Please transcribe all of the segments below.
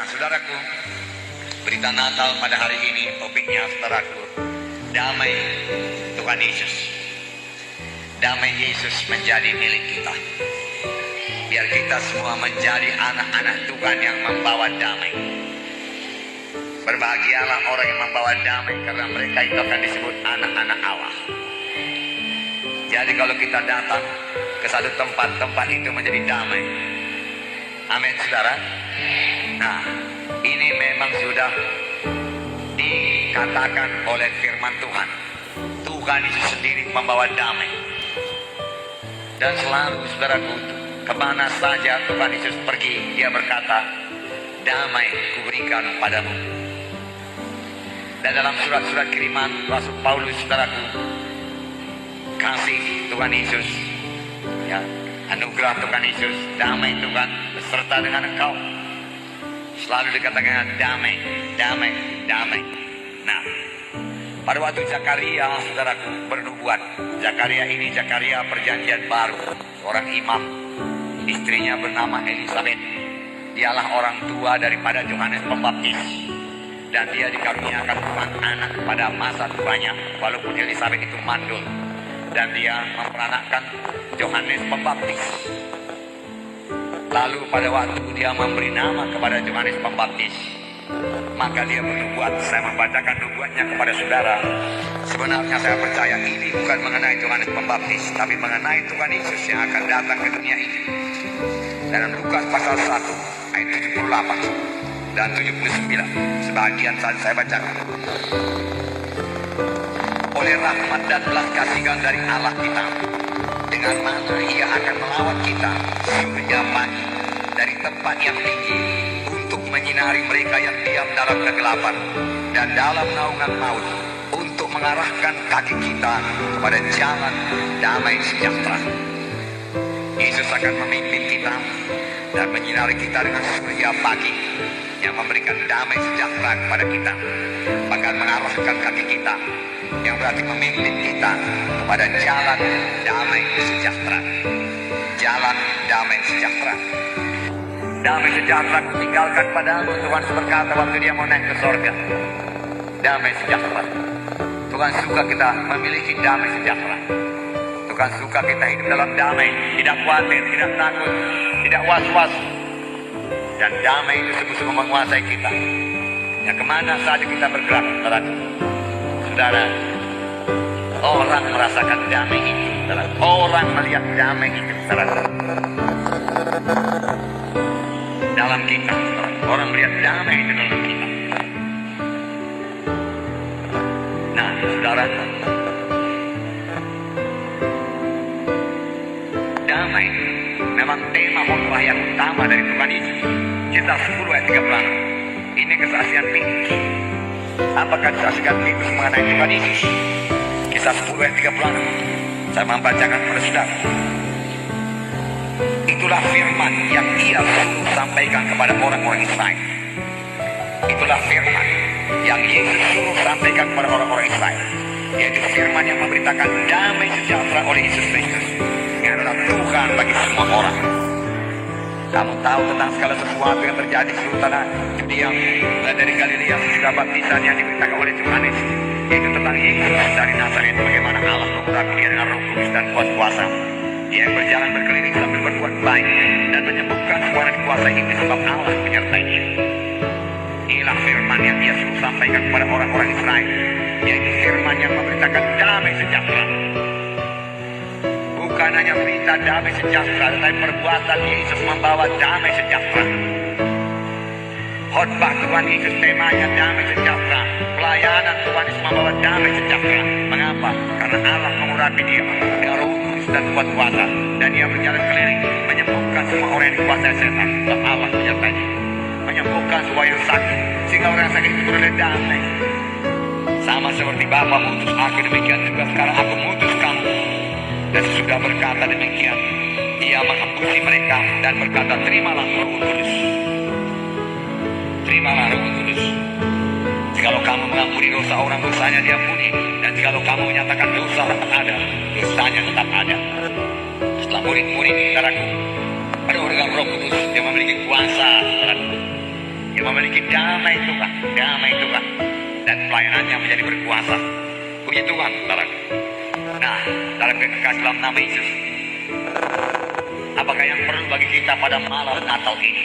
Nah, saudaraku, berita Natal pada hari ini topiknya, saudaraku, damai Tuhan Yesus. Damai Yesus menjadi milik kita. Biar kita semua menjadi anak-anak Tuhan yang membawa damai. Berbahagialah orang yang membawa damai, karena mereka itu akan disebut anak-anak Allah. Jadi kalau kita datang ke satu tempat itu menjadi damai. Amin, saudara. Nah, ini memang sudah dikatakan oleh firman Tuhan. Tuhan itu sendiri membawa damai. Dan selalu, saudaraku, kemana saja Tuhan Yesus pergi, dia berkata, damai kuberikan padamu. Dan dalam surat-surat kiriman Rasul Paulus, saudaraku, kasih Tuhan Yesus, ya, anugerah Tuhan Yesus, damai Tuhan beserta dengan engkau. Selalu dikatakan damai, damai, damai. Nah, pada waktu Zakaria, saudaraku, bernubuat. Zakaria ini Zakaria perjanjian baru, seorang imam. Istrinya bernama Elisabeth. Dialah orang tua daripada Yohanes Pembaptis. Dan dia dikaruniakan Tuhan anak pada masa tuanya, walaupun Elisabeth itu mandul. Dan dia memperanakkan Yohanes Pembaptis. Lalu pada waktu dia memberi nama kepada Yohanes Pembaptis, maka dia bernubuat. Saya membacakan nubuatnya kepada saudara. Sebenarnya saya percaya ini bukan mengenai Yohanes Pembaptis, tapi mengenai Tuhan Yesus yang akan datang ke dunia ini. Dalam Lukas pasal 1 ayat 78 dan 79, sebagian saat saya bacakan. Oleh rahmat dan belas kasihan dari Allah kita, dengan mana ia akan melawat kita surya pagi dari tempat yang tinggi, untuk menyinari mereka yang diam dalam kegelapan dan dalam naungan maut, untuk mengarahkan kaki kita kepada jalan damai sejahtera. Yesus akan memimpin kita dan menyinari kita dengan surya pagi yang memberikan damai sejahtera kepada kita, bahkan mengarahkan kaki kita, yang berarti memimpin kita kepada jalan damai sejahtera. Jalan damai sejahtera. Damai sejahtera kutinggalkan padamu, Tuhan berkata waktu dia mau naik ke sorga. Damai sejahtera. Tuhan suka kita memiliki damai sejahtera. Tuhan suka kita hidup dalam damai, tidak khawatir, tidak takut, tidak was-was. Dan damai itu sungguh-sungguh menguasai kita. Yang kemana saja kita bergerak, saudara, orang merasakan damai itu, saudara. Orang melihat damai itu, saudara. Dalam kita, saudara. Orang melihat damai itu dalam kita. Nah, saudara, damai memang tema khotbah yang utama dari Tuhan Yesus. Kisah 10 ayat 36. Ini kesaksian Petrus. Apakah kesaksian Petrus mengenai Tuhan Yesus? Kisah 10 ayat 36. Saya membacakan kepada saudara. Itulah firman yang ia suruh sampaikan kepada orang-orang Israel. Itulah firman yang Yesus suruh sampaikan kepada orang-orang Israel. Yaitu firman yang memberitakan damai sejahtera oleh Yesus Kristus, yang adalah Tuhan bagi semua orang. Kamu tahu tentang segala sesuatu yang terjadi di seluruh tanah Yudea, dari Galilea sesudah baptisan yang diberitakan oleh Yohanes, yaitu tentang Yesus dari Nazaret, bagaimana Allah mengurapi dia dengan Roh Kudus dan kuasa. Dia yang berjalan berkeliling sambil berbuat baik dan menyembuhkan semua yang dikuasai iblis, sebab Allah menyertai dia. Inilah firman yang dia suruh sampaikan kepada orang-orang Israel, yaitu firman yang memberitakan damai sejahtera. Bukan hanya berita damai sejahtera, tetapi perbuatan Yesus membawa damai sejahtera. Khotbah Tuhan Yesus temanya damai sejahtera. Pelayanan Tuhan Yesus membawa damai sejahtera. Mengapa? Karena Allah mengurapi dia dengan Roh Kudus dan kuasa, dan dia berjalan keliling menyembuhkan semua orang yang dikuasai setan, sebab Allah menyertai dia. Menyembuhkan semua yang sakit, sehingga orang yang sakit itu beroleh damai. Sama seperti Bapa mengutus aku, demikian juga sekarang aku mengutus kamu. Dan sudah berkata demikian, ia menghembusi mereka dan berkata, terimalah Roh Kudus. Terimalah Roh Kudus. Jikalau kamu mengampuni dosa orang, dosanya diampuni. Dan jikalau kamu menyatakan dosa tetap ada, dosanya tetap ada. Setelah murid-murid, saudaraku, ada orang Roh Kudus yang memiliki kuasa, saudaraku. yang memiliki damai Tuhan, dan pelayanannya menjadi berkuasa. Puji Tuhan, saudara. Nah, dalam kekasih dalam nama Yesus, apakah yang perlu bagi kita pada malam Natal ini?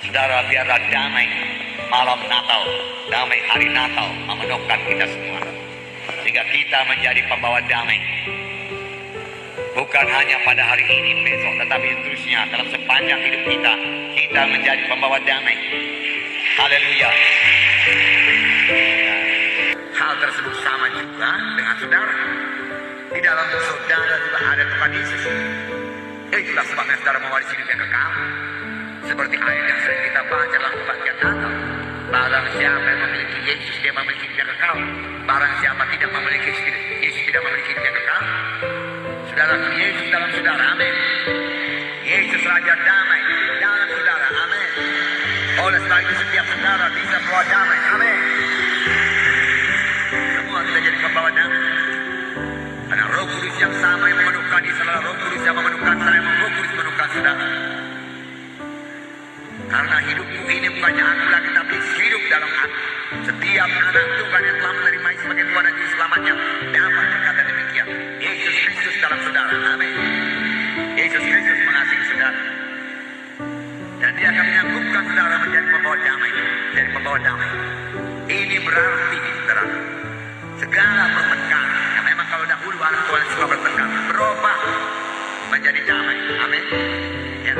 Saudara, biarlah damai malam Natal, damai hari Natal memenuhkan kita semua, sehingga kita menjadi pembawa damai. Bukan hanya pada hari ini, besok, tetapi seterusnya dalam sepanjang hidup kita, kita menjadi pembawa damai. Haleluya. Hal tersebut sama juga dengan saudara. Di dalam saudara juga ada Tuhan Yesus. Itulah sebabnya saudara mewarisi hidup yang kekal. Seperti ayat yang sering kita baca dalam kebaktian Natal. Barang siapa yang memiliki Yesus, dia memiliki hidup yang kekal. Barang siapa tidak memiliki Yesus, tidak memiliki hidup yang kekal. Saudara, Yesus dalam saudara, amin. Yesus Raja damai dalam saudara, amin. Oleh sebab itu setiap saudara bisa membawa damai, amin. Semua kita jadi pembawa damai. Karena Roh Kudus yang sama yang memenuhkan di saudara, Roh Kudus yang memenuhkan saya, Roh Kudus memenuhkan saudara. Karena hidupku ini bukannya aku lagi, tapi hidup dalam aku. Setiap anak Tuhan yang telah menerima sebagai Tuhan dan Juru Selamatnya dapat berkata demikian. Yesus Kristus dalam saudara, amin. Yesus Kristus mengasihi saudara, dan dia akan menyangkupkan saudara menjadi pembawa damai, menjadi pembawa damai. Ini berarti, saudara, segala pertengkaran yang memang kalau dahulu anak Tuhan suka bertengkar, berubah menjadi damai, amin. Ya.